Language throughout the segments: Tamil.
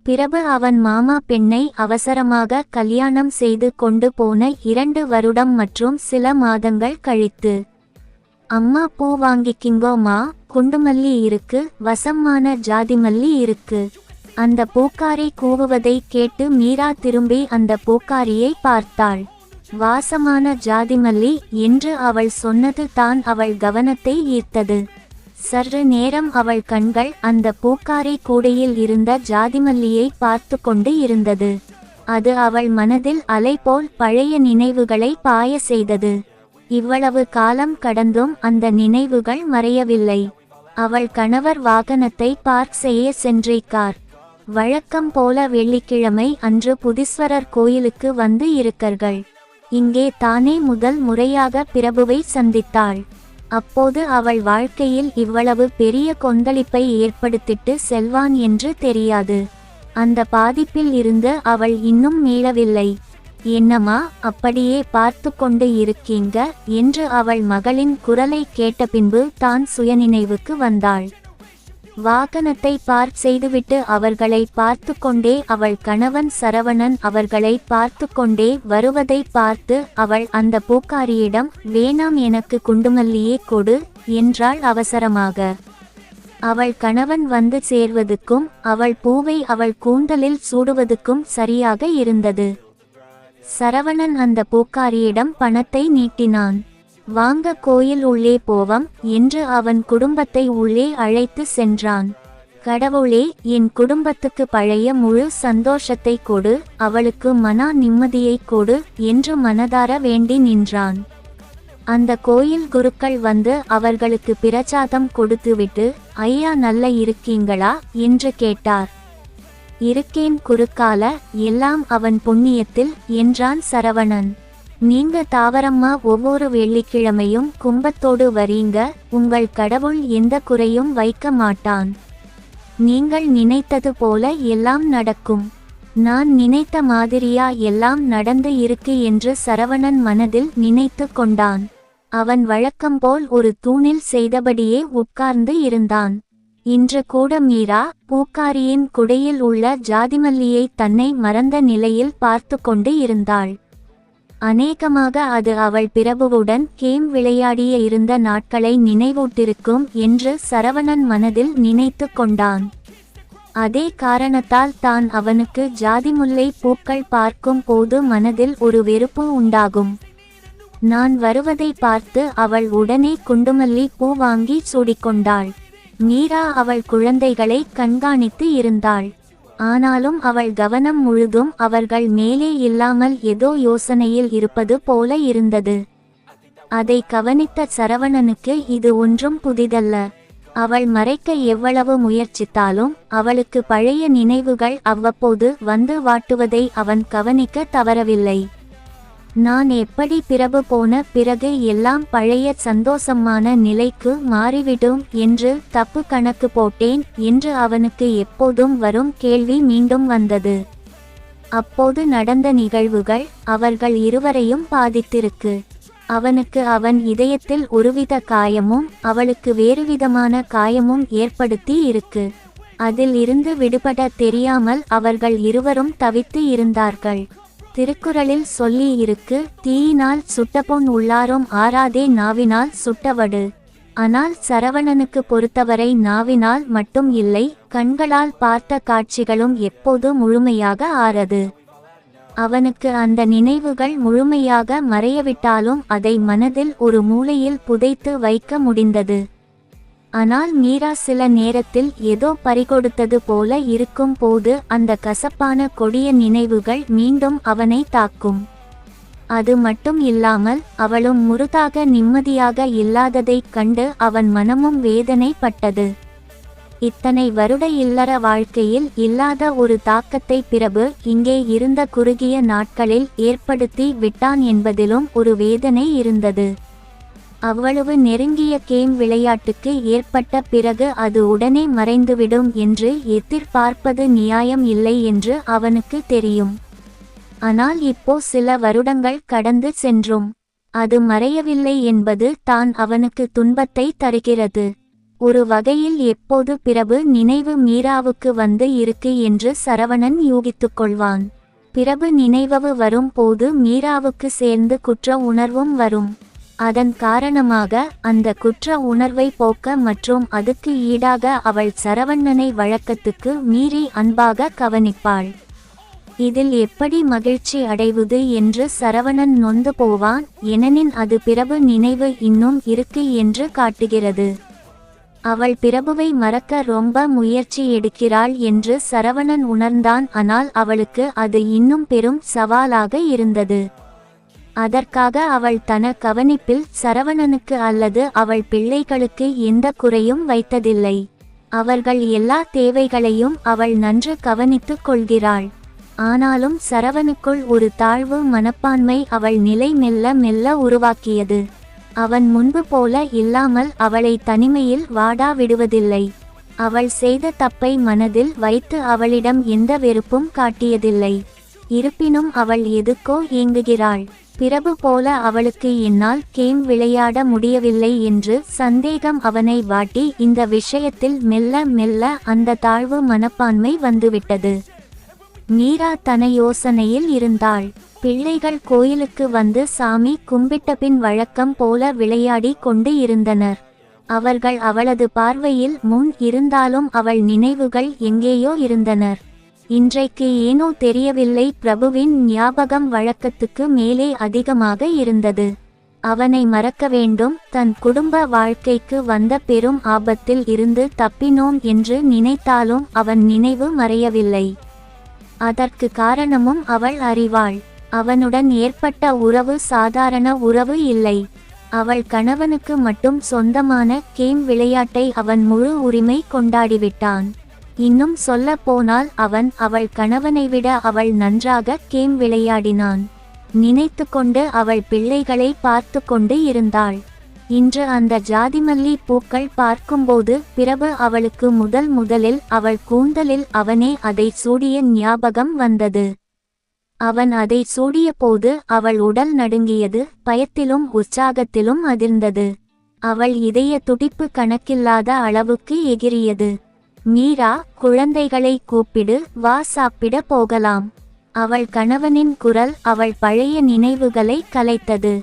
பிரபு அவன் மாமா பெண்ணை அவசரமாக கல்யாணம் செய்து கொண்டு போன 2 வருடம் மற்றும் சில மாதங்கள் கழித்து, அம்மா பூ வாங்கிக்கிங்கோமா, குண்டுமல்லி இருக்கு, வசமான ஜாதிமல்லி இருக்கு. அந்த பூக்காரி கூவுவதை கேட்டு மீரா திரும்பி அந்த பூக்காரியை பார்த்தாள். வாசமான ஜாதிமல்லி என்று அவள் சொன்னது தான் அவள் கவனத்தை ஈர்த்தது. சற்று நேரம் அவள் கண்கள் அந்த பூக்காரி கூடையில் இருந்த ஜாதிமல்லியை பார்த்து கொண்டு இருந்தது. அது அவள் மனதில் அலை போல் பழைய நினைவுகளை பாய செய்தது. இவ்வளவு காலம் கடந்தும் அந்த நினைவுகள் மறையவில்லை. அவள் கணவர் வாகனத்தை பார்க் செய்ய சென்றிருக்கார். வழக்கம் போல வெள்ளிக்கிழமை அன்று புதீஸ்வரர் கோயிலுக்கு வந்து இருக்கர்கள். இங்கே தானே முதல் முறையாக பிரபுவை சந்தித்தாள். அப்போது அவள் வாழ்க்கையில் இவ்வளவு பெரிய கொந்தளிப்பை ஏற்படுத்திட்டு செல்வான் என்று தெரியாது. அந்த பாதிப்பில் இருந்து அவள் இன்னும் மீளவில்லை. என்னம்மா அப்படியே பார்த்து கொண்டு இருக்கீங்க என்று அவள் மகளின் குரலை கேட்ட பின்பு தான் சுயநினைவுக்கு வந்தாள். வாகனத்தை பார்க் செய்துவிட்டு அவர்களை பார்த்து கொண்டே அவள் கணவன் சரவணன் அவர்களை பார்த்து கொண்டே வருவதை பார்த்து அவள் அந்த பூக்காரியிடம், வேணாம், எனக்கு குண்டுமல்லியே கொடு என்றாள் அவசரமாக. அவள் கணவன் வந்து சேர்வதுக்கும் அவள் பூவை அவள் கூந்தலில் சூடுவதுக்கும் சரியாக இருந்தது. சரவணன் அந்த பூக்காரியிடம் பணத்தை நீட்டினான். வாங்க, கோயில் உள்ளே போவம் என்று அவன் குடும்பத்தை உள்ளே அழைத்து சென்றான். கடவுளே, என் குடும்பத்துக்கு பழைய முழு சந்தோஷத்தை கொடு, அவளுக்கு மன நிம்மதியை கொடு என்று மனதார வேண்டி நின்றான். அந்த கோயில் குருக்கள் வந்து அவர்களுக்கு பிரசாதம் கொடுத்துவிட்டு, ஐயா நல்லா இருக்கீங்களா என்று கேட்டார். இருக்கேன் குருக்கால, எல்லாம் அவன் புண்ணியத்தில் என்றான் சரவணன். நீங்க தாவரம்மா ஒவ்வொரு வெள்ளிக்கிழமையும் கும்பத்தோடு வரீங்க, உங்கள் கடவுள் எந்த குறையும் வைக்க மாட்டான். நீங்கள் நினைத்தது போல எல்லாம் நடக்கும். நான் நினைத்த மாதிரியா எல்லாம் நடந்து இருக்கு என்று சரவணன் மனதில் நினைத்து கொண்டான். அவன் வழக்கம்போல் ஒரு தூணில் செய்தபடியே உட்கார்ந்து இருந்தான். இன்று கூட மீரா பூக்காரியின் குடையில் உள்ள ஜாதிமல்லியை தன்னை மறந்த நிலையில் பார்த்து கொண்டு இருந்தாள். அநேகமாக அது அவள் பிரபுவுடன் கேம் விளையாடிய இருந்த நாட்களை நினைவூட்டிருக்கும் என்று சரவணன் மனதில் நினைத்து கொண்டான். அதே காரணத்தால் தான் அவனுக்கு ஜாதிமுல்லை பூக்கள் பார்க்கும் போது மனதில் ஒரு வெறுப்பு உண்டாகும். நான் வருவதை பார்த்து அவள் உடனே குண்டுமல்லி பூ வாங்கி சூடிக்கொண்டாள். மீரா அவள் குழந்தைகளை கண்காணித்து இருந்தாள். ஆனாலும் அவள் கவனம் முழுதும் அவர்கள் மேலே இல்லாமல் ஏதோ யோசனையில் இருப்பது போல இருந்தது. அதை கவனித்த சரவணனுக்கு இது ஒன்றும் புதிதல்ல. அவள் மறைக்க எவ்வளவு முயற்சித்தாலும் அவளுக்கு பழைய நினைவுகள் அவ்வப்போது வந்து வாட்டுவதை அவன் கவனிக்க தவறவில்லை. நான் எப்படி பிரபு போன பிறகு எல்லாம் பழைய சந்தோஷமான நிலைக்கு மாறிவிடும் என்று தப்பு கணக்கு போட்டேன் என்று அவனுக்கு எப்போதும் வரும் கேள்வி மீண்டும் வந்தது. அப்போது நடந்த நிகழ்வுகள் அவர்கள் இருவரையும் பாதித்திருக்கு. அவனுக்கு அவன் இதயத்தில் ஒருவித காயமும் அவளுக்கு வேறுவிதமான காயமும் ஏற்படுத்தி இருக்கு. அதில் இருந்து விடுபட தெரியாமல் அவர்கள் இருவரும் தவித்து இருந்தார்கள். திருக்குறளில் சொல்லி இருக்கு, தீயினால் சுட்டபொன் உள்ளாரும் ஆறாதே நாவினால் சுட்டவடு. ஆனால் சரவணனுக்கு பொறுத்தவரை நாவினால் மட்டும் இல்லை, கண்களால் பார்த்த காட்சிகளும் எப்போது முழுமையாக ஆறது. அவனுக்கு அந்த நினைவுகள் முழுமையாக மறையவிட்டாலும் அதை மனதில் ஒரு மூலையில் புதைத்து வைக்க முடிந்தது. ஆனால் மீரா சில நேரத்தில் ஏதோ பறிகொடுத்தது போல இருக்கும் போது அந்த கசப்பான கொடிய நினைவுகள் மீண்டும் அவனை தாக்கும். அது மட்டும் இல்லாமல் அவளும் முழுதாக நிம்மதியாக இல்லாததைக் கண்டு அவன் மனமும் வேதனைப்பட்டது. இத்தனை வருட இல்லற வாழ்க்கையில் இல்லாத ஒரு தாக்கத்தை பிரபு இங்கே இருந்த குறுகிய நாட்களில் ஏற்படுத்தி விட்டான் என்பதிலும் ஒரு வேதனை இருந்தது. அவ்வளவு நெருங்கிய கேம் விளையாட்டுக்கு ஏற்பட்ட பிறகு அது உடனே மறைந்துவிடும் என்று எதிர்பார்ப்பது நியாயம் இல்லை என்று அவனுக்கு தெரியும். ஆனால் இப்போ சில வருடங்கள் கடந்து சென்றும் அது மறையவில்லை என்பது தான் அவனுக்கு துன்பத்தை தருகிறது. ஒரு வகையில் எப்போது பிரபு நினைவு மீராவுக்கு வந்து இருக்கு என்று சரவணன் யூகித்துக் கொள்வான். பிரபு நினைவு வரும் போது மீராவுக்கு சேர்ந்து குற்ற உணர்வும் வரும். அதன் காரணமாக அந்த குற்ற உணர்வை போக்க மற்றும் அதுக்கு ஈடாக அவள் சரவணனை வழக்கத்துக்கு மீறி அன்பாக கவனிப்பாள். இதில் எப்படி மகிழ்ச்சி அடைவது என்று சரவணன் நொந்து போவான். ஏனெனில் அது பிரபு நினைவு இன்னும் இருக்கு என்று காட்டுகிறது. அவள் பிரபுவை மறக்க ரொம்ப முயற்சி எடுக்கிறாள் என்று சரவணன் உணர்ந்தான். ஆனால் அவளுக்கு அது இன்னும் பெரும் சவாலாக இருந்தது. அதற்காக அவள் தன கவனிப்பில் சரவணனுக்கு அல்லது அவள் பிள்ளைகளுக்கு எந்த குறையும் வைத்ததில்லை. அவர்கள் எல்லா தேவைகளையும் அவள் நன்று கவனித்துக் கொள்கிறாள். ஆனாலும் சரவணுக்குள் ஒரு தாழ்வு மனப்பான்மை அவள் நிலை மெல்ல மெல்ல உருவாக்கியது. அவன் முன்பு போல இல்லாமல் அவளை தனிமையில் வாடா விடுவதில்லை. அவள் செய்த தப்பை மனதில் வைத்து அவளிடம் எந்த வெறுப்பும் காட்டியதில்லை. இருப்பினும் அவள் எதுக்கோ ஏங்குகிறாள். பிரபு போல அவளுக்கு என்னால் கேம் விளையாட முடியவில்லை என்று சந்தேகம் அவனை வாட்டி இந்த விஷயத்தில் மெல்ல மெல்ல அந்த தாழ்வு மனப்பான்மை வந்துவிட்டது. மீரா தன யோசனையில் இருந்தாள். பிள்ளைகள் கோயிலுக்கு வந்து சாமி கும்பிட்ட பின் வழக்கம் போல விளையாடி கொண்டு இருந்தனர். அவர்கள் அவளது பார்வையில் முன் இருந்தாலும் அவள் நினைவுகள் எங்கேயோ இருந்தனர். இன்றைக்கு ஏனோ தெரியவில்லை, பிரபுவின் ஞாபகம் வழக்கத்துக்கு மேலே அதிகமாக இருந்தது. அவனை மறக்க வேண்டும். தன் குடும்ப வாழ்க்கைக்கு வந்த பெரும் ஆபத்தில் இருந்து தப்பினோம் என்று நினைத்தாலும் அவன் நினைவு மறையவில்லை. அதற்கு காரணமும் அவள் அறிவாள். அவனுடன் ஏற்பட்ட உறவு சாதாரண உறவு இல்லை. அவள் கணவனுக்கு மட்டும் சொந்தமான கேம் விளையாட்டை அவன் முழு உரிமை கொண்டாடிவிட்டான். இன்னும் சொல்ல போனால் அவள் கணவனை விட அவள் நன்றாக கேம் விளையாடினான். நினைத்து கொண்டு அவள் பிள்ளைகளை பார்த்து கொண்டு இருந்தாள். இன்று அந்த ஜாதிமல்லி பூக்கள் பார்க்கும்போது பிரபு அவளுக்கு முதலில் அவள் கூந்தலில் அவனே அதை சூடிய ஞாபகம் வந்தது. அவன் அதை சூடிய போது அவள் உடல் நடுங்கியது. பயத்திலும் உற்சாகத்திலும் அதிர்ந்தது. அவள் இதய துடிப்பு கணக்கில்லாத அளவுக்கு எகிரியது. மீரா, குழந்தைகளை கூப்பிடு, வா சாப்பிட போகலாம். அவள் கணவனின் குரல் அவள் பழைய நினைவுகளை கலைத்தது.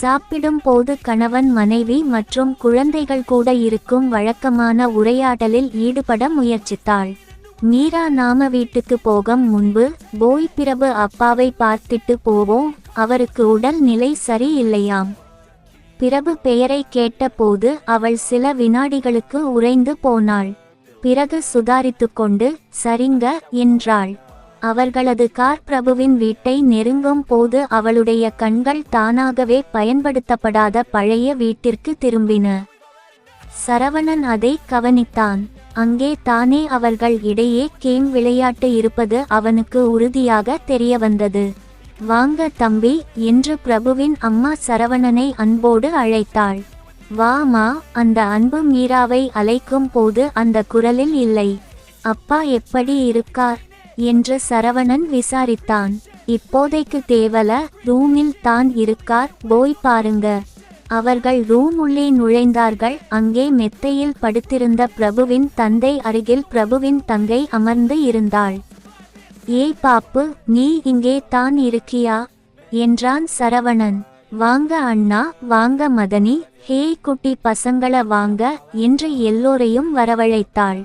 சாப்பிடும் போது கணவன் மனைவி மற்றும் குழந்தைகள் கூட இருக்கும் வழக்கமான உரையாடலில் ஈடுபட முயற்சித்தாள். மீரா, நாம வீட்டுக்கு போகும் முன்பு போய் பிரபு அப்பாவை பார்த்திட்டு போவோம், அவருக்கு உடல் நிலை சரி இல்லையாம். பிரபு பெயரை கேட்டபோது அவள் சில வினாடிகளுக்கு உறைந்து போனாள். பிறகு சுதாரித்து கொண்டு சரிங்க என்றாள். அவர்களது கார் பிரபுவின் வீட்டை நெருங்கும் போது அவளுடைய கண்கள் தானாகவே பயன்படுத்தப்படாத பழைய வீட்டிற்கு திரும்பின. சரவணன் அதை கவனித்தான். அங்கே தானே அவர்கள் இடையே கேம் விளையாட்டு இருப்பது அவனுக்கு உறுதியாக தெரியவந்தது. வாங்க தம்பி என்று பிரபுவின் அம்மா சரவணனை அன்போடு அழைத்தாள். வாமா. அந்த அன்பு மீராவை அழைக்கும் போது அந்த குரலில் இல்லை. அப்பா எப்படி இருக்கார் என்று சரவணன் விசாரித்தான். இப்போதைக்கு தேவல, ரூமில் தான் இருக்கார், போய் பாருங்க. அவர்கள் ரூம் உள்ளே நுழைந்தார்கள். அங்கே மெத்தையில் படுத்திருந்த பிரபுவின் தந்தை அருகில் பிரபுவின் தங்கை அமர்ந்து இருந்தாள். ஏய் பாப்பு, நீ இங்கே தான் இருக்கியா என்றான் சரவணன். வாங்க அண்ணா, வாங்க மதனி, ஹேய் குட்டி பசங்கள வாங்க என்று எல்லோரையும் வரவழைத்தாள்.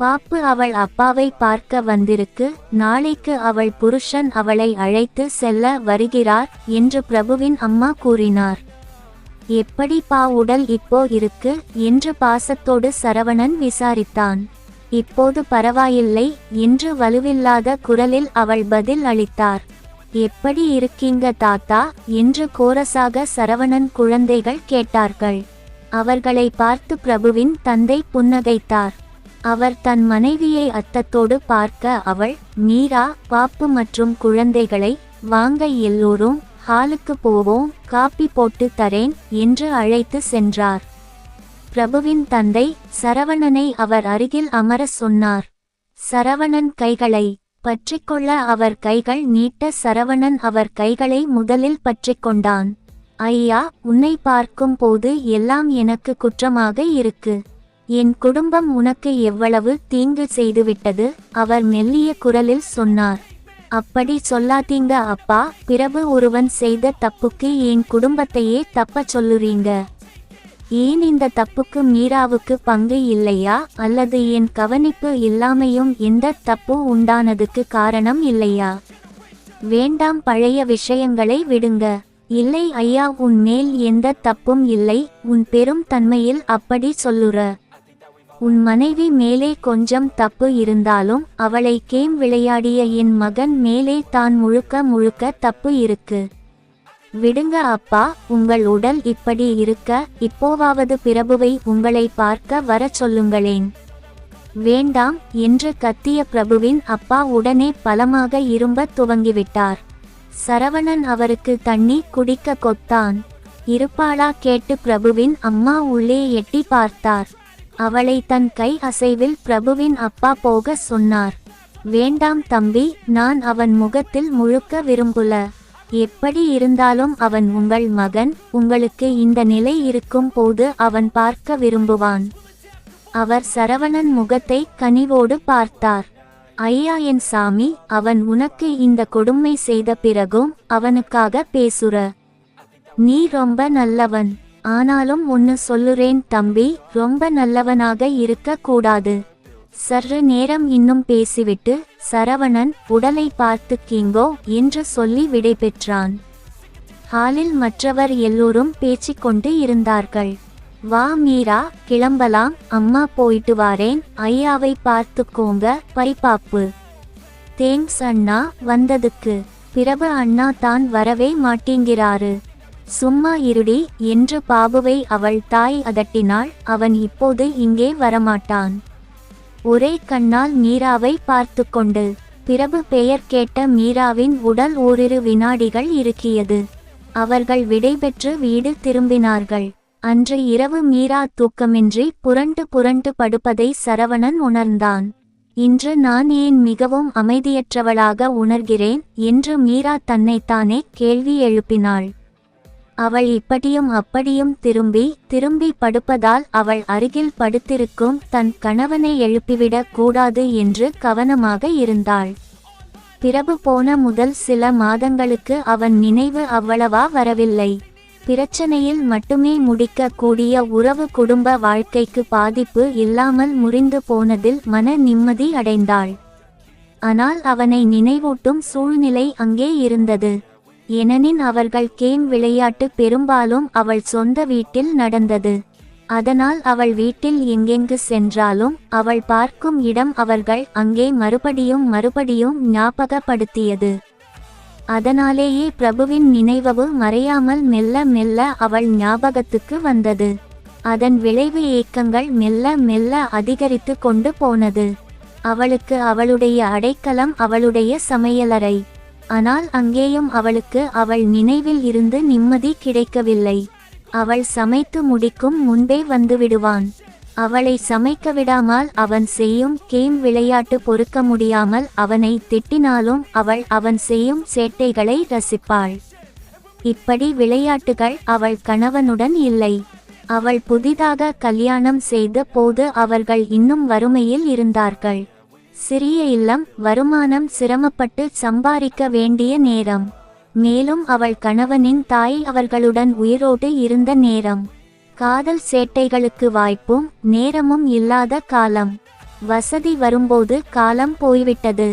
பாப்பு அவள் அப்பாவை பார்க்க வந்திருக்கு. நாளைக்கு அவள் புருஷன் அவளை அழைத்து செல்ல வருகிறார் என்று பிரபுவின் அம்மா கூறினார். எப்படி பா உடல் இப்போ இருக்கு என்று பாசத்தோடு சரவணன் விசாரித்தான். இப்போது பரவாயில்லை என்று வலுவில்லாத குரலில் அவள் பதில் அளித்தார். எப்படி இருக்கீங்க தாத்தா என்று கோரசாக சரவணன் குழந்தைகள் கேட்டார்கள். அவர்களை பார்த்து பிரபுவின் தந்தை புன்னகைத்தார். அவர் தன் மனைவியை அத்தத்தோடு பார்க்க அவள், மீரா, பாப்பு மற்றும் குழந்தைகளை வாங்க எல்லோரும் ஹாலுக்கு போவோம், காப்பி போட்டு தரேன் என்று அழைத்து சென்றார். பிரபுவின் தந்தை சரவணனை அவர் அருகில் அமர சொன்னார். சரவணன் கைகளை பற்றிக்கொள்ள அவர் கைகள் நீட்ட சரவணன் அவர் கைகளை முதலில் பற்றிக்கொண்டான். ஐயா, உன்னை பார்க்கும் போது எல்லாம் எனக்கு குற்றமாக இருக்கு. என் குடும்பம் உனக்கு எவ்வளவு தீங்கு செய்துவிட்டது, அவர் மெல்லிய குரலில் சொன்னார். அப்படி சொல்லாதீங்க அப்பா, பிரபு ஒருவன் செய்த தப்புக்கு என் குடும்பத்தையே தப்பச் சொல்லுறீங்க. ஏன் இந்த தப்புக்கு மீராவுக்கு பங்கு இல்லையா, அல்லது என் கவனிப்பு இல்லாமையும் எந்த தப்பு உண்டானதுக்கு காரணம் இல்லையா? வேண்டாம், பழைய விஷயங்களை விடுங்க. இல்லை ஐயா, உன் மேல் எந்த தப்பும் இல்லை, உன் பெரும் தன்மையில் அப்படி சொல்லுற. உன் மனைவி மேலே கொஞ்சம் தப்பு இருந்தாலும் அவளை கேம் விளையாடிய என் மகன் மேலே தான் முழுக்க முழுக்க தப்பு இருக்கு. விடுங்க அப்பா, உங்கள் உடல் இப்படி இருக்க இப்போவாவது பிரபுவை உங்களை பார்க்க வரச் சொல்லுங்களேன். வேண்டாம் என்று கத்திய பிரபுவின் அப்பா உடனே பலமாக இரும்பத் துவங்கிவிட்டார். சரவணன் அவருக்கு தண்ணி குடிக்க கொத்தான். இருப்பாளா கேட்டு பிரபுவின் அம்மா உள்ளே எட்டி பார்த்தார். அவளை தன் கை அசைவில் பிரபுவின் அப்பா போக சொன்னார். வேண்டாம் தம்பி, நான் அவன் முகத்தில் முழுக்க விரும்புல. எப்படி இருந்தாலும் அவன் உங்கள் மகன், உங்களுக்கு இந்த நிலை இருக்கும் போது அவன் பார்க்க விரும்புவான். அவர் சரவணன் முகத்தை கனிவோடு பார்த்தார். ஐயா என் சாமி, அவன் உனக்கு இந்த கொடுமை செய்த பிறகும் அவனுக்காக பேசுற. நீ ரொம்ப நல்லவன். ஆனாலும் ஒன்னு சொல்லுறேன் தம்பி, ரொம்ப நல்லவனாக இருக்க கூடாது. சற்று நேரம் இன்னும் பேசிவிட்டு சரவணன் உடலை பார்த்துக்கீங்கோ என்று சொல்லி விடை பெற்றான். ஹாலில் மற்றவர் எல்லோரும் பேசிக்கொண்டு இருந்தார்கள். வா மீரா, கிளம்பலாம், அம்மா போயிட்டு வாரேன், ஐயாவை பார்த்துக்கோங்க, பைபாப்பு. தேங்க்ஸ் அண்ணா வந்ததுக்கு. பிரபு அண்ணா தான் வரவே மாட்டேங்கிறாரு. சும்மா இருடி என்று பாபுவை அவள் தாய் அதட்டினாள். அவன் இப்போது இங்கே வரமாட்டான். ஒரே கண்ணால் மீராவை பார்த்து கொண்டு பிரபு பெயர் கேட்ட மீராவின் உடல் ஓரிரு வினாடிகள் இருக்கியது. அவர்கள் விடைபெற்று வீடு திரும்பினார்கள். அன்று இரவு மீரா தூக்கமின்றி புரண்டு புரண்டு படுப்பதை சரவணன் உணர்ந்தான். இன்று நான் ஏன் மிகவும் அமைதியற்றவளாக உணர்கிறேன் என்று மீரா தன்னைத்தானே கேள்வி எழுப்பினாள். அவள் இப்படியும் அப்படியும் திரும்பி திரும்பி படுப்பதால் அவள் அருகில் படுத்திருக்கும் தன் கணவனை எழுப்பிவிடக் கூடாது என்று கவனமாக இருந்தாள். பிரபு போன முதல் சில மாதங்களுக்கு அவன் நினைவு அவ்வளவா வரவில்லை. பிரச்சனையில் மட்டுமே முடிக்க கூடிய உறவு குடும்ப வாழ்க்கைக்கு பாதிப்பு இல்லாமல் முறிந்து போனதில் மன நிம்மதி அடைந்தாள். ஆனால் அவனை நினைவூட்டும் சூழ்நிலை அங்கே இருந்தது. ஏனெனில் அவர்கள் கேம் விளையாட்டு பெரும்பாலும் அவள் சொந்த வீட்டில் நடந்தது. அதனால் அவள் வீட்டில் எங்கெங்கு சென்றாலும் அவள் பார்க்கும் இடம் அவர்கள் அங்கே மறுபடியும் மறுபடியும் ஞாபகப்படுத்தியது. அதனாலேயே பிரபுவின் நினைவு மறையாமல் மெல்ல மெல்ல அவள் ஞாபகத்துக்கு வந்தது. அதன் விளைவு ஏக்கங்கள் மெல்ல மெல்ல அதிகரித்து கொண்டு போனது. அவளுக்கு அவளுடைய அடைக்கலம் அவளுடைய சமையலறை. ஆனால் அங்கேயும் அவளுக்கு அவள் நினைவில் இருந்து நிம்மதி கிடைக்கவில்லை. அவள் சமைத்து முடிக்கும் முன்பே வந்துவிடுவான். அவளை சமைக்க விடாமல் அவன் செய்யும் கேம் விளையாட்டு பொறுக்க முடியாமல் அவனை திட்டினாலும் அவள் அவன் செய்யும் சேட்டைகளை ரசிப்பாள். இப்படி விளையாட்டுகள் அவள் கணவனுடன் இல்லை. அவள் புதிதாக கல்யாணம் செய்த போது அவர்கள் இன்னும் வறுமையில் இருந்தார்கள். சிறிய இல்லம், வருமானம் சிரமப்பட்டு சம்பாதிக்க வேண்டிய நேரம். மேலும் அவள் கணவனின் தாய் அவர்களுடன் உயிரோடு இருந்த நேரம். காதல் சேட்டைகளுக்கு வாய்ப்பும் நேரமும் இல்லாத காலம். வசதி வரும்போது காலம் போய்விட்டது.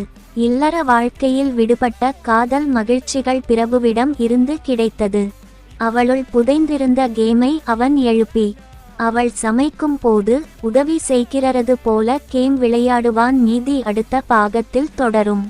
இல்லற வாழ்க்கையில் விடுபட்ட காதல் மகிழ்ச்சிகள் பிரபுவிடம் இருந்து கிடைத்தது. அவளுள் புதைந்திருந்த கேமை அவன் எழுப்பி அவள் சமைக்கும் போது உதவி செய்கிறது போல கேம் விளையாடுவான். மீதி அடுத்த பாகத்தில் தொடரும்.